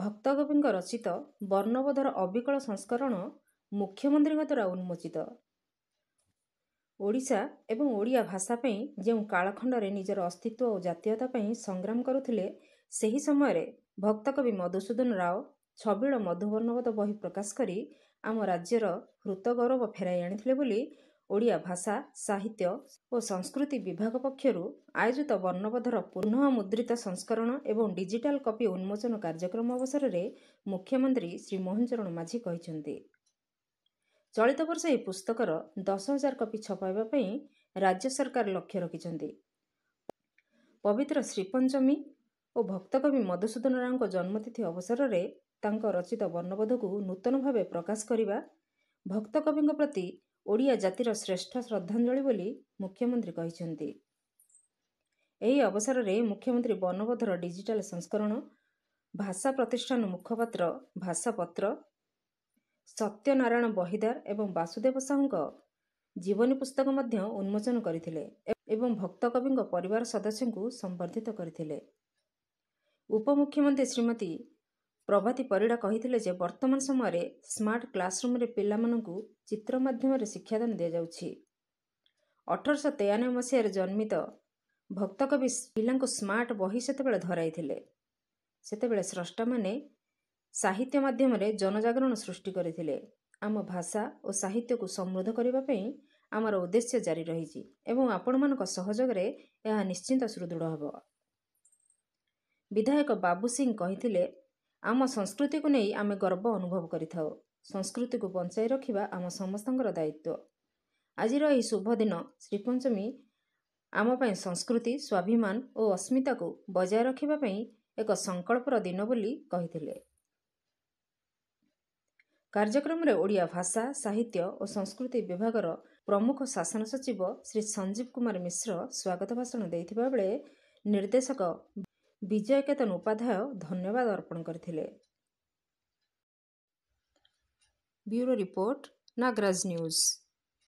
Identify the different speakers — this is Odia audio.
Speaker 1: ଭକ୍ତକବିଙ୍କ ରଚିତ ବର୍ଣ୍ଣବୋଧର ଅବିକଳ ସଂସ୍କରଣ ମୁଖ୍ୟମନ୍ତ୍ରୀଙ୍କ ଦ୍ୱାରା ଉନ୍ମୋଚିତ। ଓଡ଼ିଶା ଏବଂ ଓଡ଼ିଆ ଭାଷା ପାଇଁ ଯେଉଁ କାଳଖଣ୍ଡରେ ନିଜର ଅସ୍ତିତ୍ୱ ଓ ଜାତୀୟତା ପାଇଁ ସଂଗ୍ରାମ କରୁଥିଲେ, ସେହି ସମୟରେ ଭକ୍ତକବି ମଧୁସୂଦନ ରାଓ ଛବିଳ ମଧୁବର୍ଣ୍ଣବୋଧ ବହି ପ୍ରକାଶ କରି ଆମ ରାଜ୍ୟର ହୃତଗୌରବ ଫେରାଇ ଆଣିଥିଲେ ବୋଲି ଓଡ଼ିଆ ଭାଷା, ସାହିତ୍ୟ ଓ ସଂସ୍କୃତି ବିଭାଗ ପକ୍ଷରୁ ଆୟୋଜିତ ବର୍ଣ୍ଣବୋଧର ପୁନଃ ମୁଦ୍ରିତ ସଂସ୍କରଣ ଏବଂ ଡିଜିଟାଲ କପି ଉନ୍ମୋଚନ କାର୍ଯ୍ୟକ୍ରମ ଅବସରରେ ମୁଖ୍ୟମନ୍ତ୍ରୀ ଶ୍ରୀ ମୋହନ ଚରଣ ମାଝୀ କହିଛନ୍ତି। ଚଳିତ ବର୍ଷ ଏହି ପୁସ୍ତକର 10,000 କପି ଛପାଇବା ପାଇଁ ରାଜ୍ୟ ସରକାର ଲକ୍ଷ୍ୟ ରଖିଛନ୍ତି। ପବିତ୍ର ଶ୍ରୀପଞ୍ଚମୀ ଓ ଭକ୍ତକବି ମଧୁସୂଦନ ରାଓଙ୍କ ଜନ୍ମତିଥି ଅବସରରେ ତାଙ୍କ ରଚିତ ବର୍ଣ୍ଣବୋଧକୁ ନୂତନ ଭାବେ ପ୍ରକାଶ କରିବା ଭକ୍ତକବିଙ୍କ ପ୍ରତି ଓଡ଼ିଆ ଜାତିର ଶ୍ରେଷ୍ଠ ଶ୍ରଦ୍ଧାଞ୍ଜଳି ବୋଲି ମୁଖ୍ୟମନ୍ତ୍ରୀ କହିଛନ୍ତି। ଏହି ଅବସରରେ ମୁଖ୍ୟମନ୍ତ୍ରୀ ବର୍ଣ୍ଣବୋଧର ଡିଜିଟାଲ ସଂସ୍କରଣ, ଭାଷା ପ୍ରତିଷ୍ଠାନ ମୁଖପାତ୍ର ଭାଷାପତ୍ର, ସତ୍ୟନାରାୟଣ ବହିଦାର ଏବଂ ବାସୁଦେବ ସାହୁଙ୍କ ଜୀବନୀ ପୁସ୍ତକ ମଧ୍ୟ ଉନ୍ମୋଚନ କରିଥିଲେ ଏବଂ ଭକ୍ତକବିଙ୍କ ପରିବାର ସଦସ୍ୟଙ୍କୁ ସମ୍ବର୍ଦ୍ଧିତ କରିଥିଲେ। ଉପମୁଖ୍ୟମନ୍ତ୍ରୀ ଶ୍ରୀମତୀ ପ୍ରଭାତୀ ପରିଡ଼ା କହିଥିଲେ ଯେ ବର୍ତ୍ତମାନ ସମୟରେ ସ୍ମାର୍ଟ କ୍ଲାସରୁମରେ ପିଲାମାନଙ୍କୁ ଚିତ୍ର ମାଧ୍ୟମରେ ଶିକ୍ଷାଦାନ ଦିଆଯାଉଛି। 1893 ମସିହାରେ ଜନ୍ମିତ ଭକ୍ତକବି ପିଲାଙ୍କୁ ସ୍ମାର୍ଟ ବହି ସେତେବେଳେ ଧରାଇଥିଲେ। ସେତେବେଳେ ସ୍ରଷ୍ଟାମାନେ ସାହିତ୍ୟ ମାଧ୍ୟମରେ ଜନଜାଗରଣ ସୃଷ୍ଟି କରିଥିଲେ। ଆମ ଭାଷା ଓ ସାହିତ୍ୟକୁ ସମୃଦ୍ଧ କରିବା ପାଇଁ ଆମର ଉଦ୍ଦେଶ୍ୟ ଜାରି ରହିଛି ଏବଂ ଆପଣମାନଙ୍କ ସହଯୋଗରେ ଏହା ନିଶ୍ଚିନ୍ତ ସୁଦୃଢ଼ ହେବ। ବିଧାୟକ ବାବୁ ସିଂ କହିଥିଲେ, ଆମ ସଂସ୍କୃତିକୁ ନେଇ ଆମେ ଗର୍ବ ଅନୁଭବ କରିଥାଉ। ସଂସ୍କୃତିକୁ ବଞ୍ଚାଇ ରଖିବା ଆମ ସମସ୍ତଙ୍କର ଦାୟିତ୍ୱ। ଆଜିର ଏହି ଶୁଭ ଦିନ ଶ୍ରୀପଞ୍ଚମୀ ଆମ ପାଇଁ ସଂସ୍କୃତି, ସ୍ୱାଭିମାନ ଓ ଅସ୍ମିତାକୁ ବଜାୟ ରଖିବା ପାଇଁ ଏକ ସଂକଳ୍ପର ଦିନ ବୋଲି କହିଥିଲେ। କାର୍ଯ୍ୟକ୍ରମରେ ଓଡ଼ିଆ ଭାଷା, ସାହିତ୍ୟ ଓ ସଂସ୍କୃତି ବିଭାଗର ପ୍ରମୁଖ ଶାସନ ସଚିବ ଶ୍ରୀ ସଞ୍ଜୀବ କୁମାର ମିଶ୍ର ସ୍ୱାଗତ ଭାଷଣ ଦେଇଥିବା ବେଳେ ନିର୍ଦ୍ଦେଶକ ବିଜୟ କେତନ ଉପାଧ୍ୟାୟ ଧନ୍ୟବାଦ ଅର୍ପଣ କରିଥିଲେ। Bureau report, Nagaraj news.